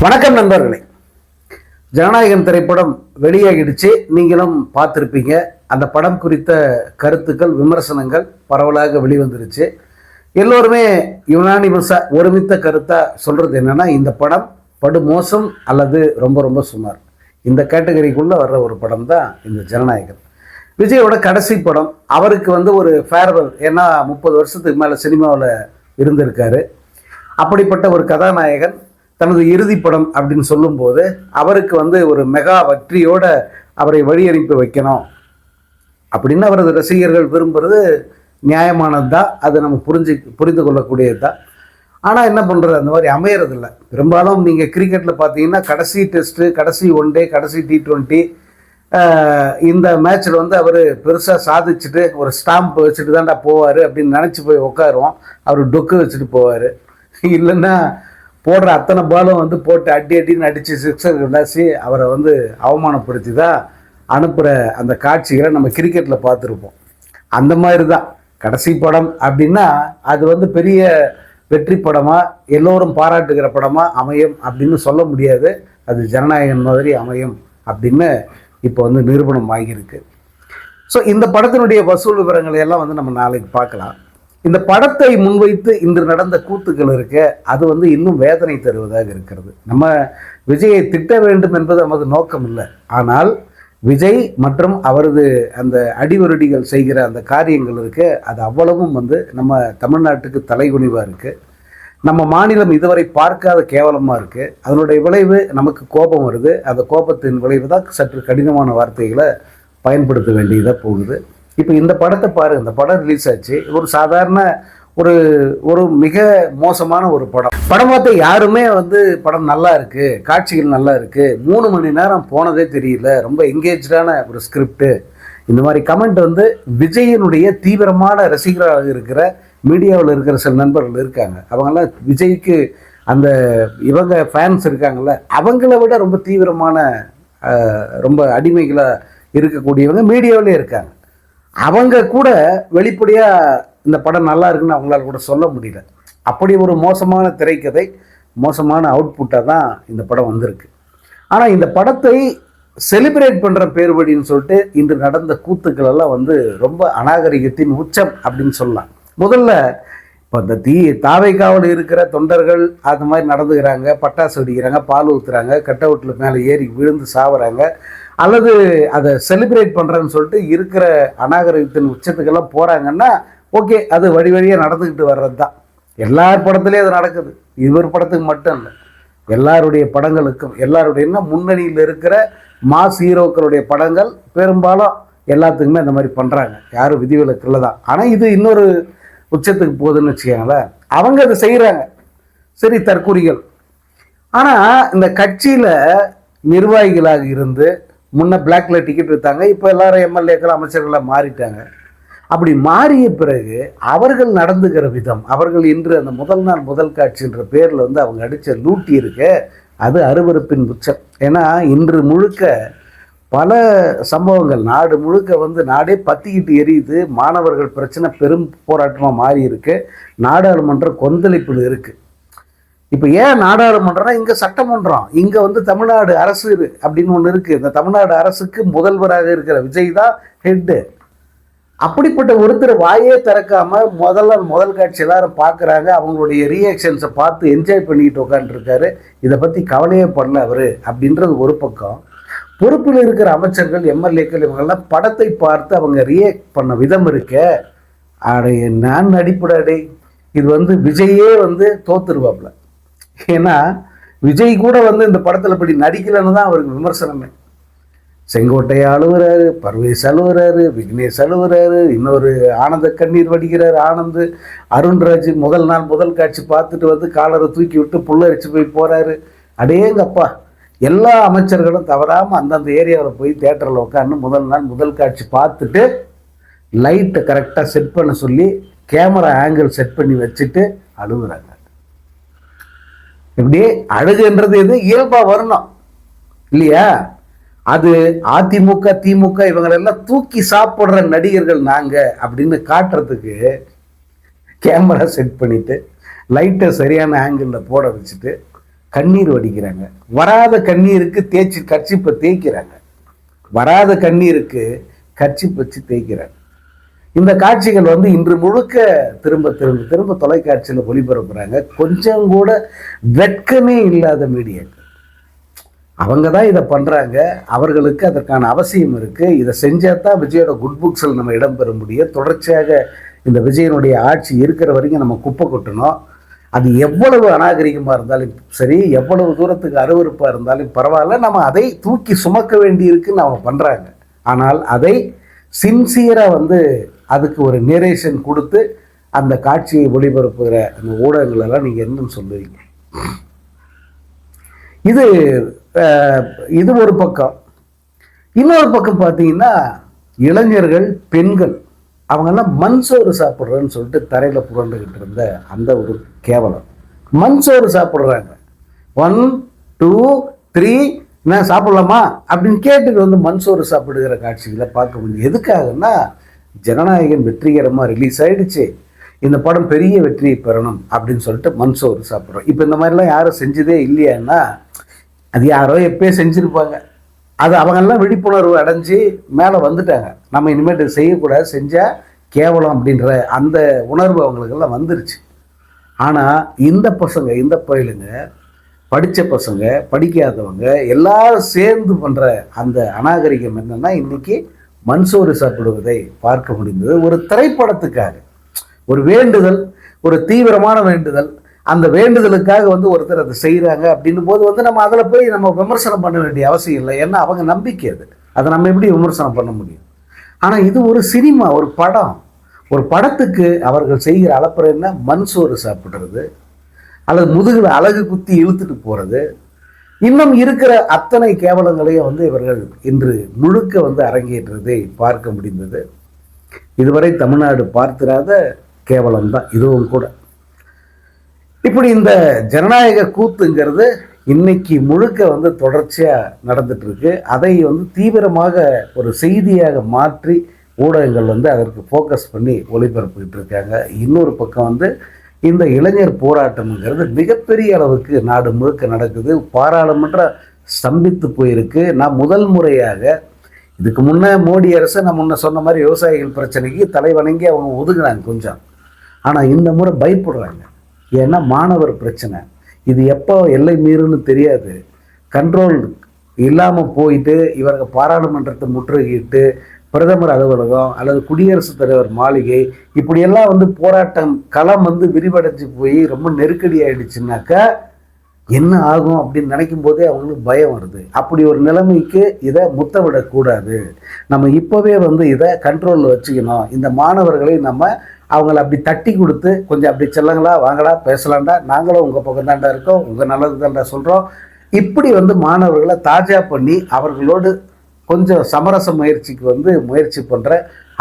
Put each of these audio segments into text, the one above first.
வணக்கம் நண்பர்களே. ஜனநாயகன் திரைப்படம் வெளியாகிடுச்சு, நீங்களும் பார்த்துருப்பீங்க. அந்த படம் குறித்த கருத்துக்கள், விமர்சனங்கள் பரவலாக வெளிவந்துருச்சு. எல்லோருமே யுனானிமஸாக ஒருமித்த கருத்தாக சொல்கிறது என்னென்னா, இந்த படம் படுமோசம் அல்லது ரொம்ப ரொம்ப சுமார், இந்த கேட்டகரிக்குள்ளே வர்ற ஒரு படம் தான் இந்த ஜனநாயகன். விஜயோட கடைசி படம். அவருக்கு ஒரு ஃபேர்வெல், ஏன்னா 30 வருஷத்துக்கு மேலே சினிமாவில் இருந்திருக்காரு. அப்படிப்பட்ட ஒரு கதாநாயகன் தனது இறுதி படம் அப்படின்னு சொல்லும்போது அவருக்கு ஒரு மெகா வெற்றியோட அவரை வழி அனுப்பி வைக்கணும் அப்படின்னு அவரது ரசிகர்கள் விரும்புறது நியாயமானது தான். அது நம்ம புரிந்து கொள்ளக்கூடியது தான். ஆனால் என்ன பண்ணுறது, அந்த மாதிரி அமையறதில்ல. பெரும்பாலும் நீங்கள் கிரிக்கெட்டில் பார்த்தீங்கன்னா கடைசி டெஸ்ட்டு, கடைசி ஒன் டே, கடைசி T20 இந்த மேட்ச்சில் அவர் பெருசாக சாதிச்சுட்டு ஒரு ஸ்டாம்ப் வச்சுட்டு தான்டா போவார் அப்படின்னு நினச்சி போய் உட்காருவோம். அவர் டொக்கு வச்சுட்டு போவார். இல்லைன்னா போடுற அத்தனை பாலும் போட்டு அடின்னு அடித்து சிக்ஸர் விளாசி அவரை அவமானப்படுத்தி தான் அனுப்புகிற அந்த காட்சிகளை நம்ம கிரிக்கெட்டில் பார்த்துருப்போம். அந்த மாதிரி தான் கடைசி படம் அப்படின்னா அது பெரிய வெற்றி படமாக, எல்லோரும் பாராட்டுகிற படமாக அமையும் அப்படின்னு சொல்ல முடியாது. அது ஜனநாயகன் மாதிரி அமையும் அப்படின்னு இப்போ நிரூபணம் ஆகியிருக்கு. ஸோ இந்த படத்தினுடைய வசூல் விவரங்களை எல்லாம் நம்ம நாளைக்கு பார்க்கலாம். இந்த படத்தை முன்வைத்து இன்று நடந்த கூத்துக்கள் இருக்க, அது இன்னும் வேதனை தருவதாக இருக்கிறது. நம்ம விஜயை திட்ட வேண்டும் என்பது நமது நோக்கம் இல்லை. ஆனால் விஜய் மற்றும் அவரது அந்த அடிவருடிகள் செய்கிற அந்த காரியங்கள் இருக்கு, அது அவ்வளவும் நம்ம தமிழ்நாட்டுக்கு தலைகுனிவாக இருக்குது. நம்ம மாநிலம் இதுவரை பார்க்காத கேவலமாக இருக்குது. அதனுடைய விளைவு நமக்கு கோபம் வருது. அந்த கோபத்தின் விளைவு தான் சற்று கடினமான வார்த்தைகளை பயன்படுத்த வேண்டியதாக போகுது. இப்போ இந்த படத்தை பாருங்கள். இந்த படம் ரிலீஸ் ஆச்சு. ஒரு சாதாரண ஒரு மிக மோசமான ஒரு படம். படம் பார்த்த யாருமே படம் நல்லா இருக்குது, காட்சிகள் நல்லா இருக்குது, 3 மணி நேரம் போனதே தெரியல, ரொம்ப எங்கேஜான ஒரு ஸ்கிரிப்டு, இந்த மாதிரி கமெண்ட் விஜயினுடைய தீவிரமான ரசிகராக இருக்கிற மீடியாவில் இருக்கிற சில நண்பர்கள் இருக்காங்க. அவங்கெல்லாம் விஜய்க்கு அந்த இவங்க ஃபேன்ஸ் இருக்காங்கள்ல, அவங்கள விட ரொம்ப தீவிரமான ரொம்ப அடிமைகளாக இருக்கக்கூடியவங்க மீடியாவிலே இருக்காங்க. அவங்க கூட வெளிப்படையாக இந்த படம் நல்லா இருக்குன்னு அவங்களால கூட சொல்ல முடியல. அப்படி ஒரு மோசமான திரைக்கதை, மோசமான அவுட்புட்டாக தான் இந்த படம் வந்திருக்கு. ஆனால் இந்த படத்தை செலிப்ரேட் பண்ணுற பேர் வழின்னு சொல்லிட்டு இன்று நடந்த கூத்துக்கள் எல்லாம் ரொம்ப அநாகரிகத்தின் உச்சம் அப்படின்னு சொல்லலாம். முதல்ல இப்போ இந்த தாவைக்காவில் இருக்கிற தொண்டர்கள் அது மாதிரி நடந்துக்கிறாங்க, பட்டாசு வெடிக்கிறாங்க, பால் ஊற்றுறாங்க, கட் அவுட்டில் மேலே ஏறி விழுந்து சாவுறாங்க, அல்லது அதை செலிப்ரேட் பண்ணுறேன்னு சொல்லிட்டு இருக்கிற அநாகரிகத்தின் உச்சத்துக்கெல்லாம் போகிறாங்கன்னா ஓகே, அது வழியாக நடந்துக்கிட்டு வர்றது தான். எல்லார் படத்துலேயும் அது நடக்குது. இவர் படத்துக்கு மட்டும் இல்லை, எல்லாருடைய படங்களுக்கும், எல்லாருடைய முன்னணியில் இருக்கிற மாஸ் ஹீரோக்களுடைய படங்கள் பெரும்பாலும் எல்லாத்துக்குமே அந்த மாதிரி பண்ணுறாங்க. யாரும் விதிவிலக்கில் தான். ஆனால் இது இன்னொரு உச்சத்துக்கு போகுதுன்னு வச்சுக்கோங்களேன். அவங்க அதை செய்கிறாங்க, சரி, தற்கூரிகள். ஆனால் இந்த கட்சியில் நிர்வாகிகளாக இருந்து முன்ன பிளாக்ல டிக்கெட் விற்றாங்க, இப்போ எல்லாரும் எம்எல்ஏக்கள் அமைச்சர்களாக மாறிட்டாங்க. அப்படி மாறிய பிறகு அவர்கள் நடந்துக்கிற விதம், அவர்கள் இன்று அந்த முதல் நாள் முதல் காட்சின்ற பேரில் அவங்க அடித்த லூட்டி இருக்க, அது அருவருப்பின் உச்சம். ஏன்னா இன்று முழுக்க பல சம்பவங்கள், நாடு முழுக்க நாடே பற்றிக்கிட்டு எரியுது. மாணவர்கள் பிரச்சனை பெரும் போராட்டமாக மாறி இருக்கு. நாடாளுமன்ற கொந்தளிப்பில் இருக்குது. இப்போ ஏன் நாடாளுமன்றம்னா, இங்கே சட்டமன்றம், இங்கே தமிழ்நாடு அரசு அப்படின்னு ஒன்று இருக்குது. இந்த தமிழ்நாடு அரசுக்கு முதல்வராக இருக்கிற விஜய் தான் ஹெட்டு. அப்படிப்பட்ட ஒருத்தர் வாயே திறக்காமல் முதல் காட்சி எல்லாரும் பார்க்குறாங்க. அவங்களுடைய ரியாக்ஷன்ஸை பார்த்து என்ஜாய் பண்ணிக்கிட்டு உட்காந்துருக்காரு. இதை பற்றி கவலையே படல அவர் அப்படின்றது ஒரு பக்கம். பொறுப்பில் இருக்கிற அமைச்சர்கள், எம்எல்ஏக்கள், இவங்கெல்லாம் படத்தை பார்த்து அவங்க ரியாக்ட் பண்ண விதம் இருக்க, அடே நான் நடிப்புடாடே, இது விஜயே தோத்துருவாப்புல. ஏன்னா விஜய் கூட இந்த படத்தில் இப்படி நடிக்கலன்னு தான் அவருக்கு விமர்சனமே. செங்கோட்டையை அழுவுறாரு, பர்வேஸ் அழுவுறாரு, விக்னேஷ் அழுவுறாரு, இன்னொரு ஆனந்த கண்ணீர் வடிக்கிறார் ஆனந்த். அருண்ராஜ் முதல் நாள் முதல் காட்சி பார்த்துட்டு காலரை தூக்கி விட்டு புல்லரிச்சு போய் போகிறாரு. அடேங்கப்பா, எல்லா அமைச்சர்களும் தவறாமல் அந்தந்த ஏரியாவில் போய் தேட்டரில் உட்காந்து முதல் நாள் முதல் காட்சி பார்த்துட்டு லைட்டை கரெக்டாக செட் பண்ண சொல்லி கேமரா ஆங்கிள் செட் பண்ணி வச்சுட்டு அழுகுறாங்க. இப்படியே அழுகுன்றது எது இயல்பாக வரணும் இல்லையா? அது அதிமுக, திமுக இவங்களெல்லாம் தூக்கி சாப்பிட்ற நடிகர்கள் நாங்கள் அப்படின்னு காட்டுறதுக்கு கேமரா செட் பண்ணிவிட்டு லைட்டை சரியான ஆங்கிளில் போட வச்சுட்டு கண்ணீர் வடிக்கிறாங்க. வராத கண்ணீருக்கு கர்ச்சிப்பை தேய்க்கிறாங்க. வராத கண்ணீருக்கு கர்ச்சிப் வச்சு தேய்க்கிறாங்க. இந்த காட்சிகள் வந்து இன்று முழுக்க திரும்ப திரும்ப திரும்ப தொலைக்காட்சியில் ஒளிபரப்புறாங்க. கொஞ்சம் கூட வெட்கமே இல்லாத மீடியாக்கள் அவங்க தான் இதை பண்ணுறாங்க. அவர்களுக்கு அதற்கான அவசியம் இருக்குது. இதை செஞ்சால் தான் விஜயோட குட் புக்ஸில் நம்ம இடம்பெற முடியும். தொடர்ச்சியாக இந்த விஜயனுடைய ஆட்சி இருக்கிற வரைக்கும் நம்ம குப்பை கொட்டணும். அது எவ்வளவு அநாகரிகமாக இருந்தாலும் சரி, எவ்வளவு தூரத்துக்கு அருவருப்பாக இருந்தாலும் பரவாயில்ல, நம்ம அதை தூக்கி சுமக்க வேண்டியிருக்குன்னு அவங்க பண்ணுறாங்க. ஆனால் அதை சின்சியராக வந்து அதுக்கு ஒரு நேரேஷன் கொடுத்து அந்த காட்சியை ஒளிபரப்புகிற அந்த ஊடகங்களெல்லாம் நீங்கள் என்னன்னு சொல்லுவீங்க? இது ஒரு பக்கம். இன்னொரு பக்கம் பார்த்தீங்கன்னா இளைஞர்கள், பெண்கள் அவங்கெல்லாம் மண் சோறு சாப்பிட்றேன்னு சொல்லிட்டு தரையில் புரண்டுகிட்டு இருந்த அந்த ஒரு கேவலம். மண் சோறு சாப்பிட்றாங்க. 1 2 3 என்ன சாப்பிடலாமா அப்படின்னு கேட்டுட்டு வந்து மண் சோறு சாப்பிடுகிற காட்சிகளை பார்க்க முடியும். எதுக்காகன்னா, ஜனநாயகன் வெற்றிகரமாக ரிலீஸ் ஆகிடுச்சு, இந்த படம் பெரிய வெற்றியை பெறணும் அப்படின்னு சொல்லிட்டு மண் சோறு சாப்பிட்றோம். இப்போ இந்த மாதிரிலாம் யாரும் செஞ்சதே இல்லையான்னா, அது யாரோ எப்பயே செஞ்சுருப்பாங்க. அது அவங்கெல்லாம் விழிப்புணர்வு அடைஞ்சு மேலே வந்துட்டாங்க. நம்ம இனிமேட்டு செய்யக்கூடாது, செஞ்சால் கேவலம் அப்படின்ற அந்த உணர்வு அவங்களுக்கெல்லாம் வந்துருச்சு. ஆனால் இந்த பசங்க, இந்த பயிலுங்க, படித்த பசங்க, படிக்காதவங்க எல்லாரும் சேர்ந்து பண்ணுற அந்த அநாகரிகம் என்னென்னா, இன்றைக்கி மண்சோறு சாப்பிடுவதை பார்க்க முடிந்தது. ஒரு திரைப்படத்துக்காக ஒரு வேண்டுதல், ஒரு தீவிரமான வேண்டுதல், அந்த வேண்டுதலுக்காக வந்து ஒருத்தர் அதை செய்கிறாங்க அப்படின்னும் போது வந்து நம்ம அதில் போய் நம்ம விமர்சனம் பண்ண வேண்டிய அவசியம் இல்லை. ஏன்னா அவங்க நம்பிக்கை அது, அதை நம்ம எப்படி விமர்சனம் பண்ண முடியும்? ஆனால் இது ஒரு சினிமா, ஒரு படம். ஒரு படத்துக்கு அவர்கள் செய்கிற அலப்பறை என்ன? மண் சோறு சாப்பிட்றது, அல்லது முதுகில் அழகு குத்தி இழுத்துட்டு போகிறது, இன்னும் இருக்கிற அத்தனை கேவலங்களையும் வந்து இவர்கள் இன்று முழுக்க வந்து அரங்கேற்றதை பார்க்க முடிந்தது. இதுவரை தமிழ்நாடு பார்த்திராத கேவலம் தான் இதுவும் கூட. இப்படி இந்த ஜனநாயக கூத்துங்கிறது இன்னைக்கு முழுக்க வந்து தொடர்ச்சியாக நடந்துட்டு இருக்கு. அதை வந்து தீவிரமாக ஒரு செய்தியாக மாற்றி ஊடகங்கள் வந்து அதற்கு ஃபோக்கஸ் பண்ணி ஒளிபரப்பிட்டு இருக்காங்க. இன்னொரு பக்கம் வந்து இந்த இளைஞர் போராட்டம்ங்கிறது மிகப்பெரிய அளவுக்கு நாடு முழுக்க நடக்குது. பாராளுமன்றம் ஸ்தம்பித்து போயிருக்கு. நான் முதல் முறையாக, இதுக்கு முன்னே மோடி அரசு நான் முன்ன சொன்ன மாதிரி விவசாயிகள் பிரச்சனைக்கு தலைவணங்கி அவங்க ஒதுங்கினாங்க கொஞ்சம். ஆனால் இந்த முறை பயப்படுறாங்க. ஏன்னா மாணவர் பிரச்சனை, இது எப்போ எல்லை மீறுன்னு தெரியாது. கண்ட்ரோல் இல்லாமல் போயிட்டு இவங்க பாராளுமன்றத்தை முற்றுகையிட்டு பிரதமர் அலுவலகம் அல்லது குடியரசுத் தலைவர் மாளிகை இப்படியெல்லாம் வந்து போராட்டம் களம் வந்து விரிவடைஞ்சு போய் ரொம்ப நெருக்கடி ஆயிடுச்சுன்னாக்கா என்ன ஆகும் அப்படின்னு நினைக்கும் போதே அவங்களுக்கு பயம் வருது. அப்படி ஒரு நிலைமைக்கு இதை முத்தவிடக்கூடாது. நம்ம இப்போவே வந்து இதை கண்ட்ரோலில் வச்சுக்கணும். இந்த மாணவர்களை நம்ம அவங்கள அப்படி தட்டி கொடுத்து கொஞ்சம் அப்படி செல்லங்களா, வாங்கடா, பேசலாண்டா, நாங்களும் உங்கள் பக்கம் தாண்டா இருக்கோம், உங்கள் நல்லது தாண்டா சொல்கிறோம், இப்படி வந்து மாணவர்களை தாஜா பண்ணி அவர்களோடு கொஞ்சம் சமரச முயற்சிக்கு வந்து முயற்சி பண்ணுற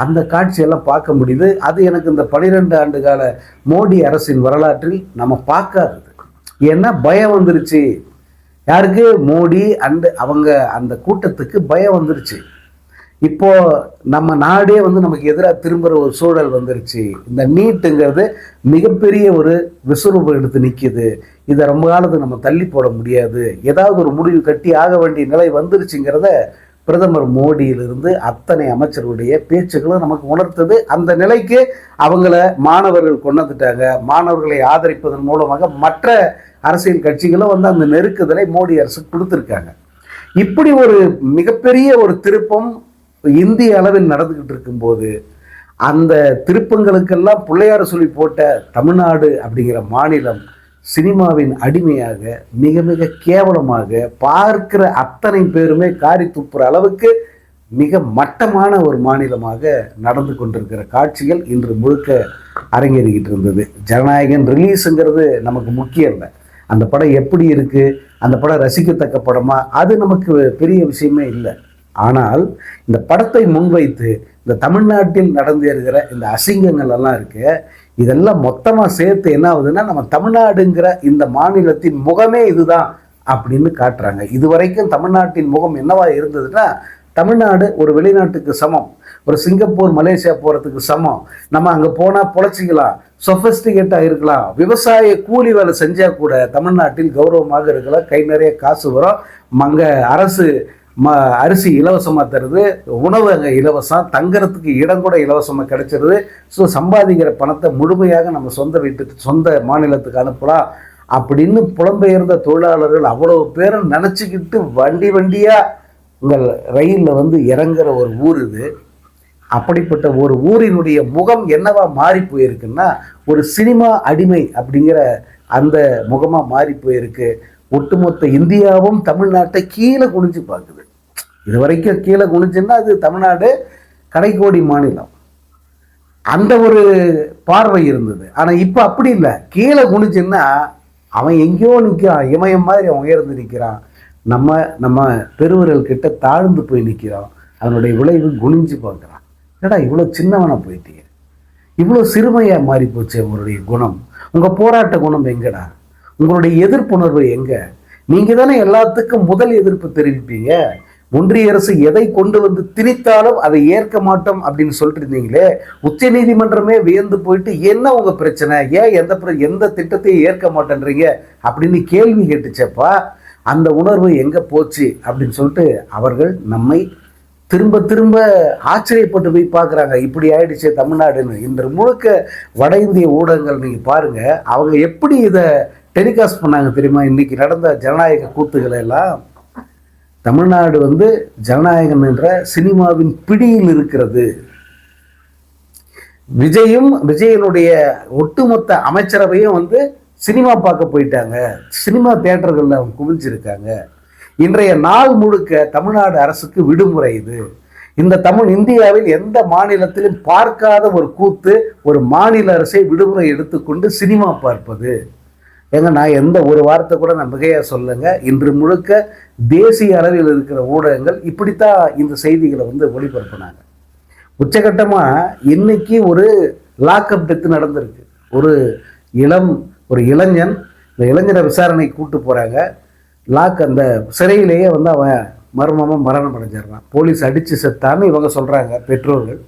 அந்த காட்சியெல்லாம் பார்க்க முடியுது. அது எனக்கு இந்த 12 ஆண்டு கால மோடி அரசின் வரலாற்றில் நம்ம பார்க்காதது. ஏன்னா பயம் வந்துருச்சு. யாருக்கு? மோடி அவங்க அந்த கூட்டத்துக்கு பயம் வந்துருச்சு. இப்போ நம்ம நாடே வந்து நமக்கு எதிராக திரும்புகிற ஒரு சூழல் வந்துருச்சு. இந்த நீட்டுங்கிறது மிகப்பெரிய ஒரு விசுரூபம் எடுத்து நிற்கிது. இதை ரொம்ப காலத்துக்கு நம்ம தள்ளி போட முடியாது, ஏதாவது ஒரு முடிவு கட்டி ஆக வேண்டிய நிலை வந்துருச்சுங்கிறத பிரதமர் மோடியிலிருந்து அத்தனை அமைச்சர்களுடைய பேச்சுக்களும் நமக்கு உணர்த்தது. அந்த நிலைக்கு அவங்கள மாணவர்கள் கொண்டு வந்துட்டாங்க. மாணவர்களை ஆதரிப்பதன் மூலமாக மற்ற அரசியல் கட்சிகளும் வந்து அந்த நெருக்குதலை மோடி அரசு கொடுத்துருக்காங்க. இப்படி ஒரு மிகப்பெரிய ஒரு திருப்பம் இந்திய அளவில் நடந்துக்கிட்டு இருக்கும்போது அந்த திருப்பங்களுக்கெல்லாம் பிள்ளையார் சொல்லி போட்ட தமிழ்நாடு அப்படிங்கிற மாநிலம் சினிமாவின் அடிமையாக மிக மிக கேவலமாக பார்க்கிற அத்தனை பேருமே காரி துப்புற அளவுக்கு மிக மட்டமான ஒரு மாநிலமாக நடந்து கொண்டிருக்கிற காட்சிகள் இன்று முழுக்க அரங்கேறிக்கிட்டு இருந்தது. ஜனநாயகன் ரிலீஸுங்கிறது நமக்கு முக்கியம் இல்லை. அந்த படம் எப்படி இருக்குது, அந்த படம் ரசிக்கத்தக்க படமா, அது நமக்கு பெரிய விஷயமே இல்லை. ஆனால் இந்த படத்தை முன்வைத்து இந்த தமிழ்நாட்டில் நடந்தேறுகிற இந்த அசிங்கங்கள் எல்லாம் இருக்கு, இதெல்லாம் மொத்தமாக சேர்த்து என்ன ஆகுதுன்னா நம்ம தமிழ்நாடுங்கிற இந்த மாநிலத்தின் முகமே இதுதான் அப்படின்னு காட்டுறாங்க. இதுவரைக்கும் தமிழ்நாட்டின் முகம் என்னவா இருந்ததுன்னா, தமிழ்நாடு ஒரு வெளிநாட்டுக்கு சமம், ஒரு சிங்கப்பூர் மலேசியா போகிறதுக்கு சமம். நம்ம அங்கே போனால் பொழைச்சிக்கலாம், சொஃபஸ்டிகேட்டாக இருக்கலாம், விவசாய கூலி வேலை செஞ்சால் கூட தமிழ்நாட்டில் கௌரவமாக இருக்கலாம், கை நிறைய காசு வரும். அங்கே அரசு அரிசி இலவசமாக தருது, உணவு அங்கே இலவசம், தங்குறதுக்கு இடம் கூட இலவசமாக கிடைச்சிருது. ஸோ சம்பாதிக்கிற பணத்தை முழுமையாக நம்ம சொந்த வீட்டுக்கு சொந்த மாநிலத்துக்கு அனுப்பலாம் அப்படின்னு புலம்பெயர்ந்த தொழிலாளர்கள் அவ்வளோ பேரும் நினச்சிக்கிட்டு வண்டியாக உங்கள் ரயிலில் வந்து இறங்குற ஒரு ஊர் இது. அப்படிப்பட்ட ஒரு ஊரினுடைய முகம் என்னவா மாறி போயிருக்குன்னா ஒரு சினிமா அடிமை அப்படிங்கிற அந்த முகமாக மாறி போயிருக்கு. ஒட்டுமொத்த இந்தியாவும் தமிழ்நாட்டை கீழே குனிஞ்சு பார்க்குது. இது வரைக்கும் கீழே குனிஞ்சுன்னா அது தமிழ்நாடு கடைக்கோடி மாநிலம், அந்த ஒரு பார்வை இருந்தது. ஆனால் இப்போ அப்படி இல்லை. கீழே குனிஞ்சுன்னா அவன் எங்கேயோ நிற்கிறான், இமயம் மாதிரி அவன் உயர்ந்து நிற்கிறான், நம்ம பெருவிரல் கிட்ட தாழ்ந்து போய் நிற்கிறோம். அதனுடைய விளைவு குனிஞ்சு பார்க்குறான். ஏடா இவ்வளோ சின்னவனா போயிட்டீங்க, இவ்வளோ சிறுமையாக மாறி போச்சு உங்களுடைய குணம், உங்கள் போராட்ட குணம் எங்கடா, உங்களுடைய எதிர்ப்புணர்வு எங்கே? நீங்கள் தானே எல்லாத்துக்கும் முதல் எதிர்ப்பு தெரிவிப்பீங்க. ஒன்றிய அரசு எதை கொண்டு வந்து திணித்தாலும் அதை ஏற்க மாட்டோம் அப்படின்னு சொல்லிட்டு இருந்தீங்களே. உச்ச நீதிமன்றமே வியந்து போயிட்டு என்ன உங்க பிரச்சனை, ஏன் எந்த திட்டத்தையும் ஏற்க மாட்டேன்றீங்க அப்படின்னு கேள்வி கேட்டுச்சப்பா. அந்த உணர்வு எங்க போச்சு அப்படின்னு சொல்லிட்டு அவர்கள் நம்மை திரும்ப திரும்ப ஆச்சரியப்பட்டு போய் பார்க்குறாங்க. இப்படி ஆயிடுச்சு தமிழ்நாடுன்னு. இன்று முழுக்க வட இந்திய ஊடகங்கள் நீங்கள் பாருங்க, அவங்க எப்படி இதை டெலிகாஸ்ட் பண்ணாங்க தெரியுமா? இன்னைக்கு நடந்த ஜனநாயக கூத்துக்களை எல்லாம் தமிழ்நாடு வந்து ஜனநாயகம் என்ற சினிமாவின் பிடியில் இருக்கிறது. விஜயனுடைய ஒட்டுமொத்த அமைச்சரவையும் வந்து சினிமா பார்க்க போயிட்டாங்க, சினிமா தியேட்டர்களில் அவங்க குவிஞ்சிருக்காங்க. இன்றைய நாள் முழுக்க தமிழ்நாடு அரசுக்கு விடுமுறை. இந்த இந்தியாவில் எந்த மாநிலத்திலும் பார்க்காத ஒரு கூத்து, ஒரு மாநில அரசை விடுமுறை எடுத்துக்கொண்டு சினிமா பார்ப்பது. நான் எந்த ஒரு வார்த்தை கூட நான் மிகையாக சொல்லுங்க. இன்று முழுக்க தேசிய அளவில் இருக்கிற ஊடகங்கள் இப்படித்தான் இந்த செய்திகளை வந்து ஒளிபரப்புனாங்க. உச்சகட்டமாக இன்னைக்கு ஒரு லாக்அப் டெத்து நடந்திருக்கு. ஒரு இளைஞன், இந்த இளைஞரை விசாரணை கூட்டு போகிறாங்க. அந்த சிறையிலேயே வந்து அவன் மர்மமாக மரணம் அடைஞ்சிடறான். போலீஸ் அடித்து செத்தான்னு இவங்க சொல்கிறாங்க பெற்றோர்கள்.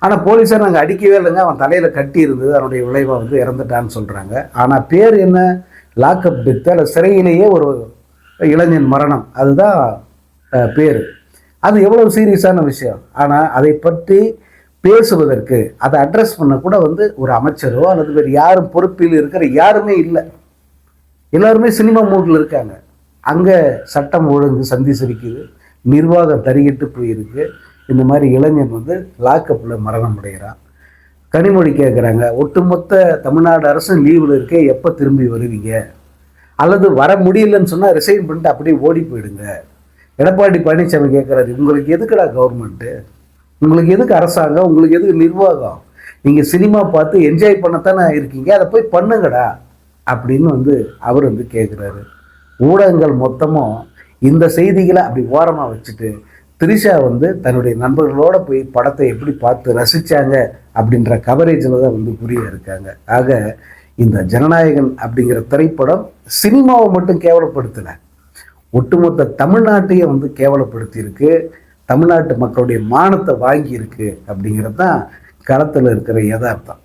ஆனால் போலீஸார் நாங்கள் அடிக்கவே இல்லைங்க, அவன் தலையில் கட்டி இருந்தது, அதனுடைய விளைவாக வந்து இறந்துட்டான்னு சொல்கிறாங்க. ஆனால் பேர் என்ன? லாக்அப் டெத்து, அல்ல சிறையிலேயே ஒரு இளைஞன் மரணம், அதுதான் பேர். அது எவ்வளவு சீரியஸான விஷயம். ஆனால் அதை பற்றி பேசுவதற்கு, அதை அட்ரஸ் பண்ண கூட வந்து ஒரு அமைச்சரோ அல்லது வேறு யாரும் பொறுப்பில் இருக்கிற யாருமே இல்லை. எல்லாருமே சினிமா மூடில் இருக்காங்க. அங்கே சட்டம் ஒழுங்கு சந்தி சிரிக்குது, நிர்வாகம் தறிகிட்டு போயிருக்கு. இந்த மாதிரி இளைஞன் வந்து லாக்கப்பில் மரணம் அடைகிறான். கனிமொழி கேட்குறாங்க, ஒட்டுமொத்த தமிழ்நாடு அரசும் லீவில் இருக்கே, எப்போ திரும்பி வருவீங்க? அல்லது வர முடியலன்னு சொன்னால் ரிசைன் பண்ணிட்டு அப்படியே ஓடி போயிடுங்க. எடப்பாடி பழனிசாமி கேட்குறாரு, உங்களுக்கு எதுக்குடா கவர்மெண்ட்டு, உங்களுக்கு எதுக்கு அரசாங்கம், உங்களுக்கு எதுக்கு நிர்வாகம்? நீங்கள் சினிமா பார்த்து என்ஜாய் பண்ணத்தானே இருக்கீங்க, அதை போய் பண்ணுங்கடா அப்படின்னு வந்து அவர் வந்து கேட்குறாரு. ஊடகங்கள் மொத்தமும் இந்த செய்திகளை அப்படி ஓரமாக வச்சுட்டு திரிஷா வந்து தன்னுடைய நண்பர்களோடு போய் படத்தை எப்படி பார்த்து ரசித்தாங்க அப்படின்ற கவரேஜில் தான் வந்து புரிய இருக்காங்க. ஆக இந்த ஜனநாயகன் அப்படிங்கிற திரைப்படம் சினிமாவை மட்டும் கேவலப்படுத்தலை, ஒட்டுமொத்த தமிழ்நாட்டையே வந்து கேவலப்படுத்தியிருக்கு, தமிழ்நாட்டு மக்களுடைய மானத்தை வாங்கியிருக்கு அப்படிங்கிறது தான் களத்தில் இருக்கிற யதார்த்தம்.